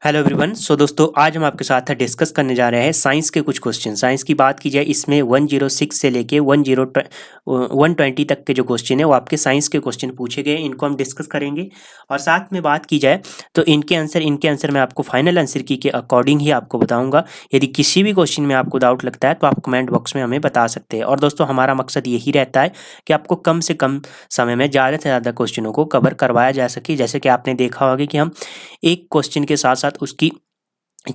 Hello everyone. सो दोस्तों, आज हम आपके साथ डिस्कस करने जा रहे हैं साइंस के कुछ क्वेश्चन। साइंस की बात की जाए, इसमें 106 से लेके 120 तक के जो क्वेश्चन है वो आपके साइंस के क्वेश्चन पूछे गए, इनको हम डिस्कस करेंगे। और साथ में बात की जाए तो इनके आंसर मैं आपको फाइनल आंसर की के अकॉर्डिंग ही आपको बताऊंगा। यदि किसी भी क्वेश्चन में आपको डाउट लगता है तो आप कमेंट बॉक्स में हमें बता सकते हैं। और दोस्तों, हमारा मकसद यही रहता है कि आपको कम से कम समय में ज़्यादा से ज़्यादा क्वेश्चनों को कवर करवाया जा सके। जैसे कि आपने देखा होगा कि हम एक क्वेश्चन के साथ साथ उसकी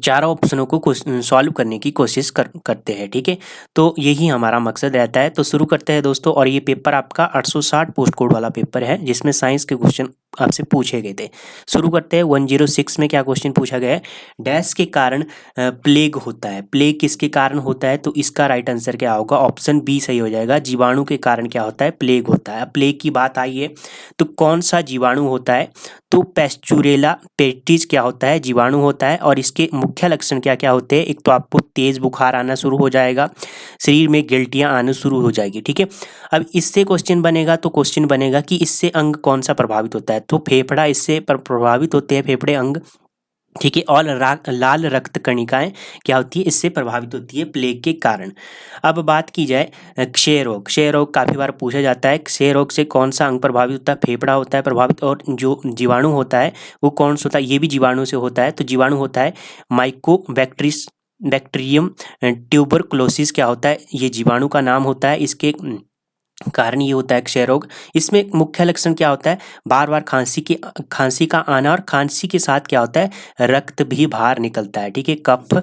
चारों ऑप्शनों को सॉल्व करने की कोशिश करते हैं। ठीक है, तो यही हमारा मकसद रहता है। तो शुरू करते हैं दोस्तों। और ये पेपर आपका 860 पोस्ट कोड वाला पेपर है, जिसमें साइंस के क्वेश्चन आपसे पूछे गए थे। शुरू करते हैं। 106 में क्या क्वेश्चन पूछा गया है? डैश के कारण प्लेग होता है। प्लेग किसके कारण होता है? तो इसका राइट आंसर क्या होगा? ऑप्शन बी सही हो जाएगा। जीवाणु के कारण क्या होता है? प्लेग होता है। अब प्लेग की बात आई है तो कौन सा जीवाणु होता है? तो पैस्चुरेला पेस्टिस क्या होता है? जीवाणु होता है। और इसके मुख्य लक्षण क्या क्या होते हैं? एक तो आपको तेज बुखार आना शुरू हो जाएगा, शरीर में गिल्टियां आना शुरू हो जाएगी। ठीक है, अब इससे क्वेश्चन बनेगा कि इससे अंग कौन सा प्रभावित होता है? तो फेफड़ा इससे प्रभावित होते हैं, फेफड़े अंग। ठीक है, और लाल रक्त कणिकाएं क्या होती है? इससे प्रभावित होती है प्लेग के कारण। अब बात की जाए क्षय रोग। क्षय रोग काफ़ी बार पूछा जाता है। क्षय रोग से कौन सा अंग प्रभावित होता है? फेफड़ा होता है प्रभावित। और जो जीवाणु होता है वो कौन सा होता है? ये भी जीवाणु से होता है। तो जीवाणु होता है माइकोबैक्ट्रिस बैक्टीरियम ट्यूबरकुलोसिस क्या होता है? ये जीवाणु का नाम होता है। इसके कारण ये होता है क्षय रोग। इसमें मुख्य लक्षण क्या होता है? बार बार खांसी का आना, और खांसी के साथ क्या होता है? रक्त भी बाहर निकलता है। ठीक है, कफ,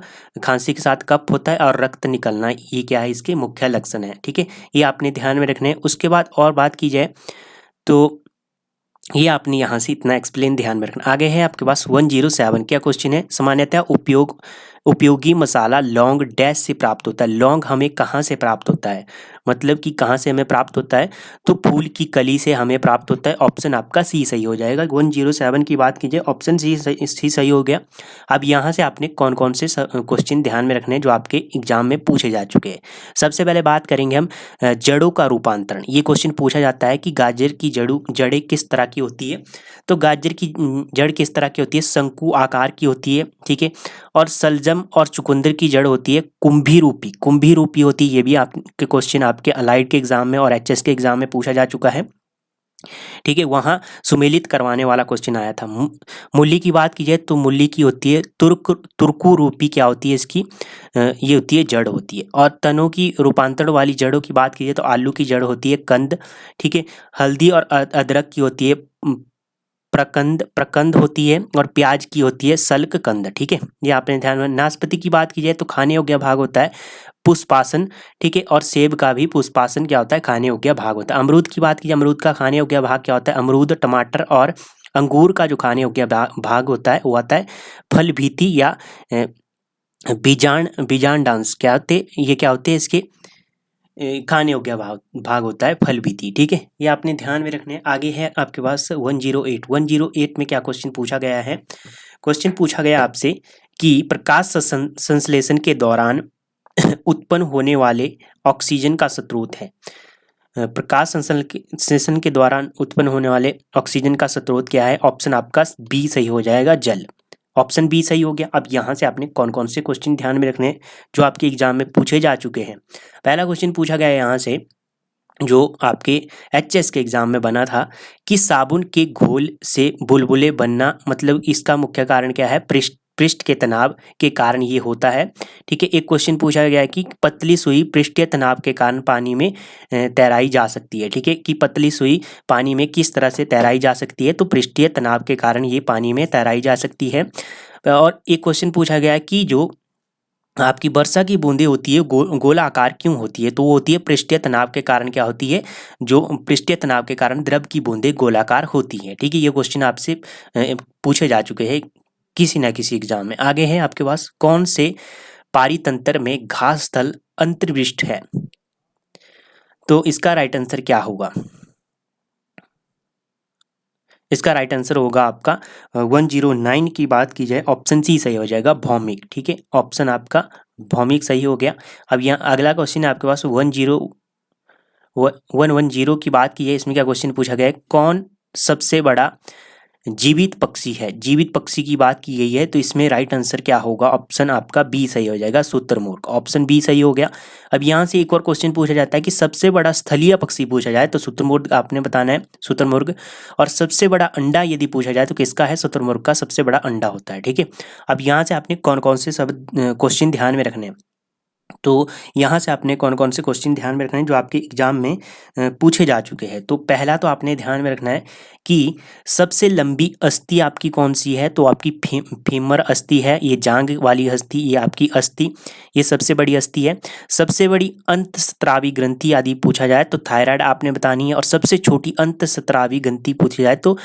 खांसी के साथ कफ होता है और रक्त निकलना, ये क्या है? इसके मुख्य लक्षण है। ठीक है, ये आपने ध्यान में रखने हैं। उसके बाद और बात की जाए तो ये आपने यहाँ से इतना एक्सप्लेन ध्यान में रखना। आगे है आपके पास 107। क्या क्वेश्चन है? सामान्यतः उपयोगी मसाला लौंग डैश से प्राप्त होता है। लौंग हमें कहाँ से प्राप्त होता है? मतलब कि कहाँ से हमें प्राप्त होता है? तो फूल की कली से हमें प्राप्त होता है। ऑप्शन आपका सी सही हो जाएगा। 107 की बात कीजिए, ऑप्शन सी सही हो गया। अब यहाँ से आपने कौन कौन से क्वेश्चन ध्यान में रखने हैं जो आपके एग्जाम में पूछे जा चुके हैं। सबसे पहले बात करेंगे हम जड़ों का रूपांतरण। ये क्वेश्चन पूछा जाता है कि गाजर की जड़ें किस तरह की होती है? तो गाजर की जड़ किस तरह की होती है? शंकु आकार की होती है। ठीक है, और सलजम और चुकंदर की जड़ होती है कुंभी रूपी होती है। ये भी आपके क्वेश्चन आपके अलाइड के एग्जाम में और एचएस के एग्जाम में पूछा जा चुका है। ठीक है, वहाँ सुमेलित करवाने वाला क्वेश्चन आया था। मूली की बात की जाए तो मूली की होती है तुर्कु रूपी क्या होती है इसकी? ये होती है जड़ होती है। और तनों की रूपांतरण वाली जड़ों की बात की जाए तो आलू की जड़ होती है कंद। ठीक है, हल्दी और अदरक की होती है प्रकंद प्रकंद होती है। और प्याज की होती है सल्क कंद। ठीक है, ये आपने ध्यान में। नाशपाती की बात की जाए तो खाने योग्य भाग होता है पुष्पासन। ठीक है, और सेब का भी पुष्पासन क्या होता है? खाने योग्य भाग होता है। अमरूद की बात की जाए, अमरूद का खाने योग्य भाग क्या होता है? अमरूद, टमाटर और अंगूर का जो खाने योग्य भाग होता है वो आता है फल भीति या बीजांड डांस। क्या होते? ये क्या होते हैं इसके खाने योग्य भाग होता है फल भीति। ठीक है, ये आपने ध्यान में रखने हैं। आगे है आपके पास 108 में क्या क्वेश्चन पूछा गया है? क्वेश्चन पूछा गया आपसे कि प्रकाश संश्लेषण के दौरान उत्पन्न होने वाले ऑक्सीजन का स्रोत है। प्रकाश संश्लेषण के दौरान उत्पन्न होने वाले ऑक्सीजन का स्रोत क्या है? ऑप्शन आपका बी सही हो जाएगा, जल। ऑप्शन बी सही हो गया। अब यहाँ से आपने कौन कौन से क्वेश्चन ध्यान में रखने हैं जो आपके एग्जाम में पूछे जा चुके हैं। पहला क्वेश्चन पूछा गया है यहाँ से, जो आपके एचएस के एग्जाम में बना था, कि साबुन के घोल से बुलबुले बनना, मतलब इसका मुख्य कारण क्या है? पृष्ठ के तनाव के कारण ये होता है। ठीक है, एक क्वेश्चन पूछा गया है कि पतली सुई पृष्ठीय तनाव के कारण पानी में तैराई जा सकती है। ठीक है, कि पतली सुई पानी में किस तरह से तैराई जा सकती है? तो पृष्ठीय तनाव के कारण ये पानी में तैराई जा सकती है। और एक क्वेश्चन पूछा गया है कि जो आपकी वर्षा की बूंदें होती है गोलाकार क्यों होती है? तो वो होती है पृष्ठीय तनाव के कारण। क्या होती है? जो पृष्ठीय तनाव के कारण द्रव की बूंदें गोलाकार होती हैं। ठीक है, ये क्वेश्चन आपसे पूछे जा चुके हैं किसी ना किसी एग्जाम में। आगे है आपके पास, कौन से पारितंत्र में घास स्थल अंतर्विष्ट है? तो इसका राइट आंसर क्या होगा? इसका राइट आंसर होगा आपका 109 की बात की जाए, ऑप्शन सी सही हो जाएगा, भौमिक। ठीक है, ऑप्शन आपका भौमिक सही हो गया। अब यहाँ अगला क्वेश्चन है आपके पास 110 की बात की है। इसमें क्या क्वेश्चन पूछा गया है? कौन सबसे बड़ा जीवित पक्षी है। जीवित पक्षी की बात की गई है तो इसमें राइट आंसर क्या होगा? ऑप्शन आपका बी सही हो जाएगा, शुतुरमुर्ग। ऑप्शन बी सही हो गया। अब यहाँ से एक और क्वेश्चन पूछा जाता है कि सबसे बड़ा स्थलीय पक्षी पूछा जाए तो शुतुरमुर्ग आपने बताना है, शुतुरमुर्ग। और सबसे बड़ा अंडा यदि पूछा जाए तो किसका है? शुतुरमुर्ग का सबसे बड़ा अंडा होता है। ठीक है, अब यहाँ से आपने कौन कौन से सब क्वेश्चन ध्यान में रखने हैं, तो यहाँ से आपने कौन कौन से क्वेश्चन ध्यान में रखने हैं जो आपके एग्जाम में पूछे जा चुके हैं। तो पहला तो आपने ध्यान में रखना है कि सबसे लंबी अस्थि आपकी कौन सी है? तो आपकी फीमर अस्थि है, ये जांग वाली अस्थि, ये आपकी अस्थि, ये सबसे बड़ी अस्थि है। सबसे बड़ी अंतस्त्रावी ग्रंथि यदि पूछा जाए तो थायराइड आपने बतानी है। और सबसे छोटी अंतस्त्रावी ग्रंथि पूछी जाए तो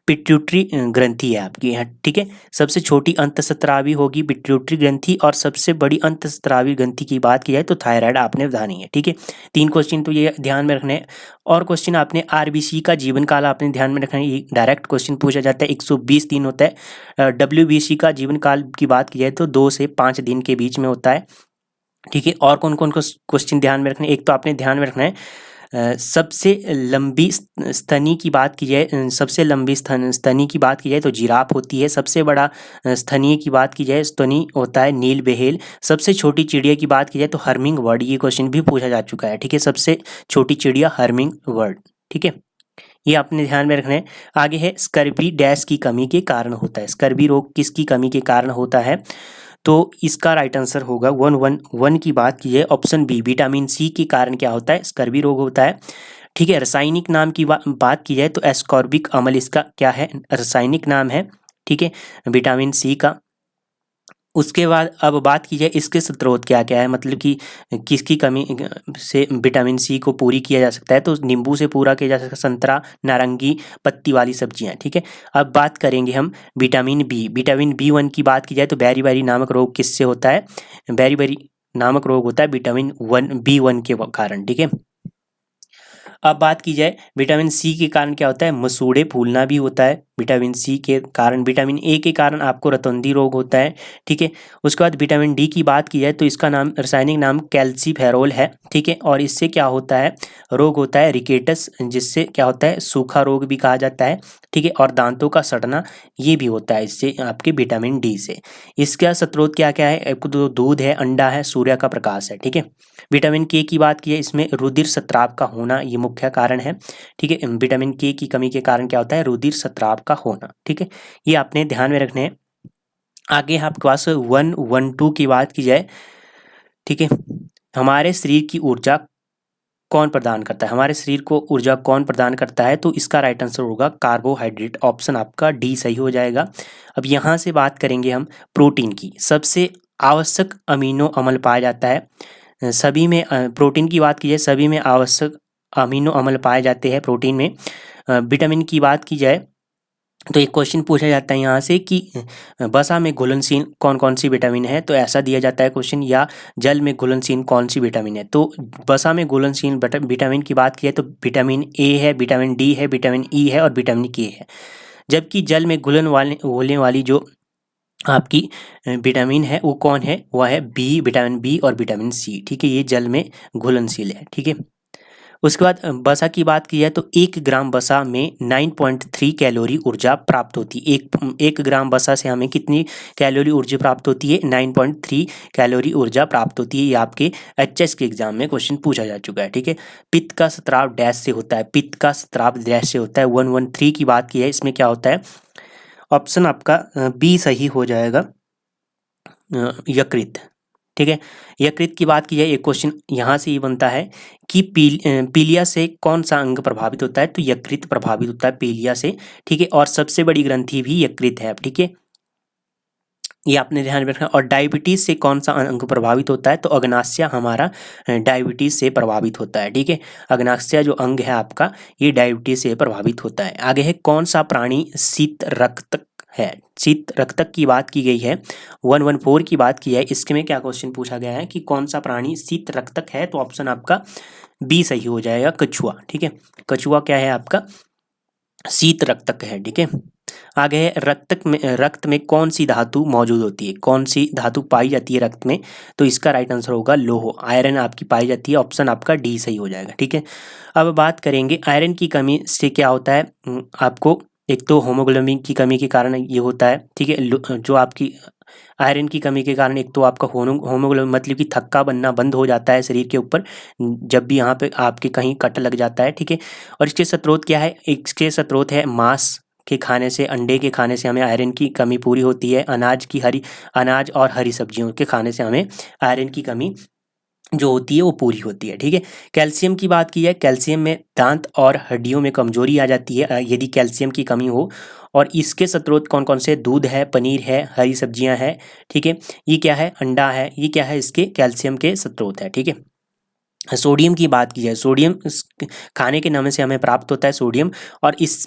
पिट्यूटरी ग्रंथि है आपकी यहाँ। ठीक है, सबसे छोटी अंतस्त्रावी होगी पिट्यूटरी ग्रंथि, और सबसे बड़ी अंतस्त्रावी ग्रंथि की बात की जाए तो थायराइड आपने बतानी है। ठीक है, 3 क्वेश्चन तो ये ध्यान में रखने हैं। और क्वेश्चन आपने आरबीसी का जीवन काल आपने ध्यान में रखना है, ये डायरेक्ट क्वेश्चन पूछा जाता है, 120 दिन होता है। डब्ल्यूबीसी का जीवन काल की बात की जाए तो 2 से 5 दिन के बीच में होता है। ठीक है, और कौन कौन क्वेश्चन ध्यान में रखने? एक तो आपने ध्यान में रखना है सबसे लंबी स्तनी की बात की जाए, सबसे लंबी स्तनी की बात की जाए तो जिराफ होती है। सबसे बड़ा स्तनीय की बात की जाए, स्तनी होता है नील बेहेल। सबसे छोटी चिड़िया की बात की जाए तो हर्मिंग बर्ड, ये क्वेश्चन भी पूछा जा चुका है। ठीक है, सबसे छोटी चिड़िया हर्मिंग बर्ड। ठीक है, ये आपने ध्यान में रखना है। आगे है स्कर्वी डैश की कमी के कारण होता है। स्कर्वी रोग किसकी कमी के कारण होता है? तो इसका राइट आंसर होगा 111 की बात की जाए, ऑप्शन बी विटामिन सी के कारण क्या होता है? स्कर्वी रोग होता है। ठीक है, रासायनिक नाम की बात की जाए तो एस्कॉर्बिक अम्ल इसका क्या है? रासायनिक नाम है। ठीक है, विटामिन सी का। उसके बाद अब बात की जाए इसके स्रोत क्या क्या है, मतलब कि किसकी कमी से विटामिन सी को पूरी किया जा सकता है? तो नींबू से पूरा किया जा सकता है, संतरा, नारंगी, पत्ती वाली सब्जियां। ठीक है, अब बात करेंगे हम विटामिन बी। विटामिन B1 की बात की जाए तो बेरी नामक रोग किससे होता है? बेरी नामक रोग होता है विटामिन B1 के कारण। ठीक है, अब बात की जाए विटामिन सी के कारण क्या होता है? मसूड़े फूलना भी होता है विटामिन सी के कारण। विटामिन ए के कारण आपको रतौंधी रोग होता है। ठीक है, उसके बाद विटामिन डी की बात की जाए तो इसका नाम, रासायनिक नाम कैल्सीफेरोल है। ठीक है, और इससे क्या होता है? रोग होता है रिकेटस, जिससे क्या होता है? सूखा रोग भी कहा जाता है। ठीक है, और दांतों का सड़ना ये भी होता है इससे, आपके विटामिन डी से। इसका स्रोत क्या क्या है? एक तो दूध है, अंडा है, सूर्य का प्रकाश है। ठीक है, विटामिन के की बात की है, इसमें रुधिर स्राव का होना ये मुख्य कारण है। ठीक है, विटामिन के की कमी के कारण क्या होता है? रुधिर स्राव का होना। ठीक है, ये आपने ध्यान में रखने हैं। आगे आपके पास 112 की बात की जाए, ठीक है, हमारे शरीर की ऊर्जा कौन प्रदान करता है? हमारे शरीर को ऊर्जा कौन प्रदान करता है? तो इसका राइट आंसर होगा कार्बोहाइड्रेट। ऑप्शन आपका डी सही हो जाएगा। अब यहाँ से बात करेंगे हम प्रोटीन की। सबसे आवश्यक अमीनो अम्ल पाया जाता है सभी में, प्रोटीन की बात की जाए सभी में आवश्यक अमीनो अम्ल पाए जाते हैं प्रोटीन में। विटामिन की बात की जाए तो एक क्वेश्चन पूछा जाता है यहाँ से कि वसा में घुलनशील कौन कौन सी विटामिन है? तो ऐसा दिया जाता है क्वेश्चन, या जल में घुलनशील कौन सी विटामिन है? तो वसा में घुलनशील विटामिन की बात की जाए तो विटामिन ए है, विटामिन डी है, विटामिन ई है और विटामिन के है। जबकि जल में घुलने वाली जो आपकी विटामिन है वो कौन है? वह है बी, विटामिन बी और विटामिन सी। ठीक है, ये जल में घुलनशील है। ठीक है, उसके बाद वसा की बात की जाए तो 1 ग्राम वसा में 9.3 कैलोरी ऊर्जा प्राप्त होती है। एक ग्राम वसा से हमें कितनी कैलोरी ऊर्जा प्राप्त होती है? 9.3 कैलोरी ऊर्जा प्राप्त होती है। ये आपके एचएस के एग्जाम में क्वेश्चन पूछा जा चुका है। ठीक है, पित्त का स्राव डैश से होता है? पित्त का स्राव डैश से होता है? 113 की बात की है, इसमें क्या होता है? ऑप्शन आपका बी सही हो जाएगा, यकृत। ठीक है, यकृत की बात की जाए, एक क्वेश्चन यहाँ से ये बनता है कि पीलिया से कौन सा अंग प्रभावित होता है? तो यकृत प्रभावित होता है पीलिया से। ठीक है, और सबसे बड़ी ग्रंथि भी यकृत है। ठीक है, ये आपने ध्यान में रखना। और डायबिटीज से कौन सा अंग प्रभावित होता है? तो अग्नाशय हमारा डायबिटीज से प्रभावित होता है। ठीक है, अग्नाशय जो अंग है आपका, ये डायबिटीज से प्रभावित होता है। आगे है कौन सा प्राणी शीत रक्तक है? शीत रक्तक की बात की गई है, 114 की बात की है। इसमें क्या क्वेश्चन पूछा गया है कि कौन सा प्राणी शीत रक्तक है? तो ऑप्शन आपका बी सही हो जाएगा, कछुआ। ठीक है, कछुआ क्या है आपका? शीत रक्तक है। ठीक है, आगे है रक्त में कौन सी धातु मौजूद होती है? कौन सी धातु पाई जाती है रक्त में? तो इसका राइट आंसर होगा लोह, आयरन आपकी पाई जाती है। ऑप्शन आपका डी सही हो जाएगा। ठीक है, अब बात करेंगे आयरन की कमी से क्या होता है आपको एक तो होमोग्लोबिन की कमी के कारण ये होता है, ठीक है। जो आपकी आयरन की कमी के कारण एक तो आपका होमोग्लोबिन मतलब कि थक्का बनना बंद हो जाता है शरीर के ऊपर जब भी यहाँ पे आपके कहीं कट लग जाता है, ठीक है। और इसके स्रोत क्या है? इसके स्रोत है मांस के खाने से, अंडे के खाने से हमें आयरन की कमी पूरी होती है। अनाज और हरी सब्जियों के खाने से हमें आयरन की कमी जो होती है वो पूरी होती है, ठीक है। कैल्शियम की बात की जाए, कैल्शियम में दांत और हड्डियों में कमजोरी आ जाती है यदि कैल्शियम की कमी हो। और इसके स्रोत कौन कौन से? दूध है, पनीर है, हरी सब्जियां हैं, ठीक है। ये क्या है? अंडा है। ये क्या है? इसके कैल्शियम के स्रोत है, ठीक है। सोडियम की बात की जाए, सोडियम खाने के नमूने से हमें प्राप्त होता है सोडियम। और इस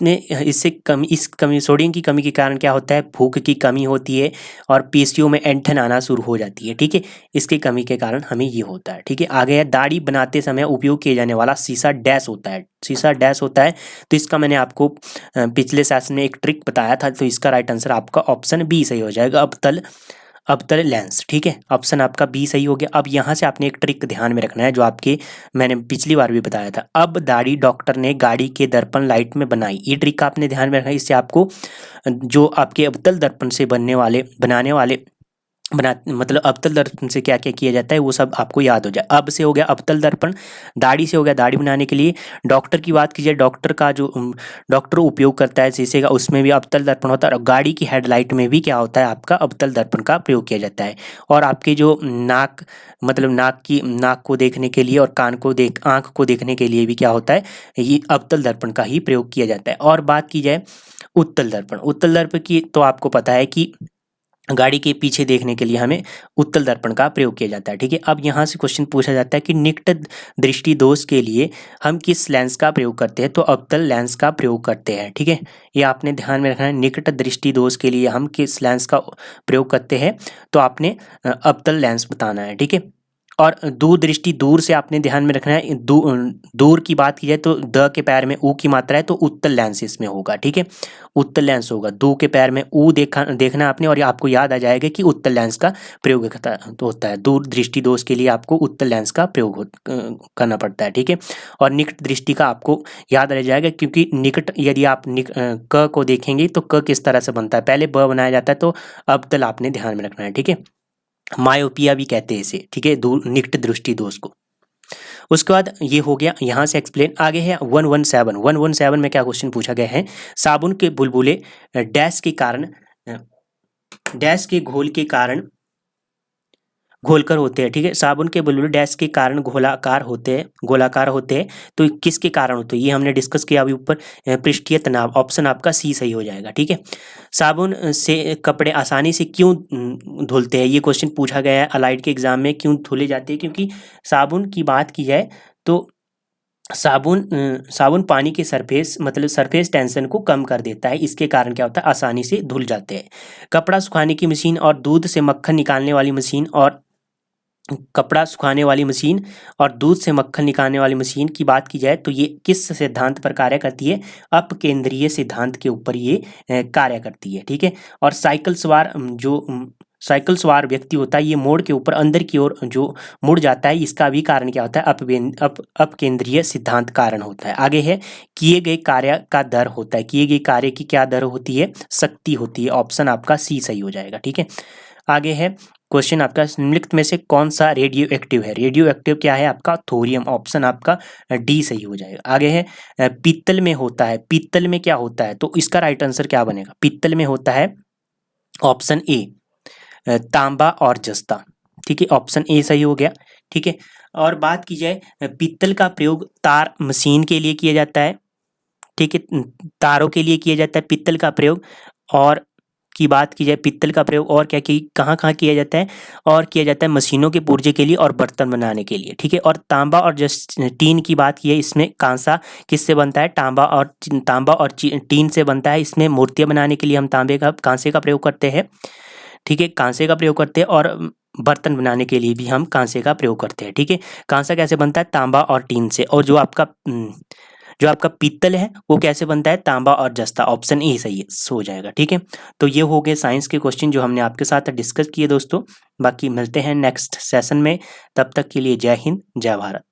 कमी सोडियम की कमी के कारण क्या होता है? भूख की कमी होती है और पेशियों में ऐंठन आना शुरू हो जाती है, ठीक है। इसकी कमी के कारण हमें ये होता है, ठीक है। आगे है, दाढ़ी बनाते समय उपयोग किया जाने वाला शीशा डैश होता है। शीशा डैश होता है, तो इसका मैंने आपको पिछले सेशन में एक ट्रिक बताया था, तो इसका राइट आंसर आपका ऑप्शन बी सही हो जाएगा, अबतल लेंस, ठीक है। ऑप्शन आपका बी सही हो गया। अब यहाँ से आपने एक ट्रिक ध्यान में रखना है जो आपके मैंने पिछली बार भी बताया था। अब दाढ़ी डॉक्टर ने गाड़ी के दर्पण लाइट में बनाई, ये ट्रिक आपने ध्यान में रखना है। इससे आपको जो आपके अबतल दर्पण से बनाने वाले मतलब अबतल दर्पण से क्या क्या किया जाता है वो सब आपको याद हो जाए। अब से हो गया अबतल दर्पण, दाढ़ी से हो गया दाढ़ी बनाने के लिए। डॉक्टर की बात कीजिए, डॉक्टर उपयोग करता है शीशे का, उसमें भी अबतल दर्पण होता है। और गाड़ी की हेडलाइट में भी क्या होता है? आपका अबतल दर्पण का प्रयोग किया जाता है। और आपके जो नाक को देखने के लिए और आँख को देखने के लिए भी क्या होता है? ये अबतल दर्पण का ही प्रयोग किया जाता है। और बात की जाए उत्तल दर्पण की, तो आपको पता है कि गाड़ी के पीछे देखने के लिए हमें उत्तल दर्पण का प्रयोग किया जाता है, ठीक है। अब यहाँ से क्वेश्चन पूछा जाता है कि निकट दृष्टि दोष के लिए हम किस लेंस का प्रयोग करते हैं? तो अबतल लेंस का प्रयोग करते हैं, ठीक है। ये आपने ध्यान में रखना है, निकट दृष्टि दोष के लिए हम किस लेंस का प्रयोग करते हैं? तो आपने अबतल लेंस बताना है, ठीक है। और दूर दृष्टि, दूर से आपने ध्यान में रखना है। दूर की बात की जाए तो द के पैर में ऊ की मात्रा है, तो उत्तल लेंस इसमें होगा, ठीक है। उत्तल लेंस होगा। दो के पैर में ऊ देखना आपने, और आपको याद आ जाएगा कि उत्तल लेंस का प्रयोग होता है। दूर दृष्टि दोष के लिए आपको उत्तल लेंस का प्रयोग करना पड़ता है, ठीक है। और निकट दृष्टि का आपको याद रह जाएगा, क्योंकि निकट यदि आप क को देखेंगे तो क किस तरह से बनता है? पहले ब बनाया जाता है, तो अबतल आपने ध्यान में रखना है, ठीक है। मायोपिया भी कहते हैं इसे, ठीक है, दूर निकट दृष्टि दोष को। उसके बाद ये हो गया यहाँ से एक्सप्लेन। आगे है 117 में क्या क्वेश्चन पूछा गया है? साबुन के बुलबुले डैश के घोल के कारण घोलकर होते हैं, ठीक है। साबुन के बुलबुले डैश के कारण गोलाकार होते हैं, तो किसके कारण होते हैं? ये हमने डिस्कस किया अभी ऊपर। पृष्ठीय तनाव, ऑप्शन आपका सी सही हो जाएगा, ठीक है। साबुन से कपड़े आसानी से क्यों धुलते हैं? ये क्वेश्चन पूछा गया है अलाइड के एग्जाम में, क्यों धुले जाते हैं? क्योंकि साबुन की बात की जाए तो साबुन पानी के सरफेस टेंशन को कम कर देता है, इसके कारण क्या होता है? आसानी से धुल जाते हैं। कपड़ा सुखाने की मशीन और दूध से मक्खन निकालने वाली मशीन और कपड़ा सुखाने वाली मशीन और दूध से मक्खन निकालने वाली मशीन की बात की जाए तो ये किस सिद्धांत पर कार्य करती है? अपकेंद्रीय सिद्धांत के ऊपर ये कार्य करती है, ठीक है। और साइकिल सवार व्यक्ति होता है, ये मोड़ के ऊपर अंदर की ओर जो मुड़ जाता है, इसका भी कारण क्या होता है? अपकेंद्रीय सिद्धांत कारण होता है। आगे है, किए गए कार्य का दर होता है। किए गए कार्य की क्या दर होती है? शक्ति होती है। ऑप्शन आपका सी सही हो जाएगा, ठीक है। आगे है क्वेश्चन आपका, निम्नलिखित में से कौन सा रेडियो एक्टिव है? रेडियो एक्टिव क्या है आपका? थोरियम। ऑप्शन आपका डी सही हो जाएगा। आगे है पीतल में होता है। पीतल में क्या होता है? तो इसका राइट आंसर क्या बनेगा? पीतल में होता है ऑप्शन ए, तांबा और जस्ता, ठीक है। ऑप्शन ए सही हो गया, ठीक है। और बात की जाए पीतल का प्रयोग तार मशीन के लिए किया जाता है, ठीक है, तारों के लिए किया जाता है पीतल का प्रयोग। और की बात की जाए पित्तल का प्रयोग और क्या कि कहाँ किया जाता है? और किया जाता है मशीनों के पुर्जे के लिए और बर्तन बनाने के लिए, ठीक है। और तांबा और टीन की बात की है, इसमें कांसा किससे बनता है? तांबा और टीन से बनता है। इसमें मूर्तियाँ बनाने के लिए हम कांसे का प्रयोग करते हैं, ठीक है, कांसे का प्रयोग करते हैं। और बर्तन बनाने के लिए भी हम कांसे का प्रयोग करते हैं, ठीक है। कांसा कैसे बनता है? तांबा और टीन से। और जो आपका पीतल है वो कैसे बनता है? तांबा और जस्ता। ऑप्शन ए सही हो जाएगा, ठीक है। तो ये हो गए साइंस के क्वेश्चन जो हमने आपके साथ डिस्कस किए दोस्तों। बाकी मिलते हैं नेक्स्ट सेशन में, तब तक के लिए जय हिंद जय भारत।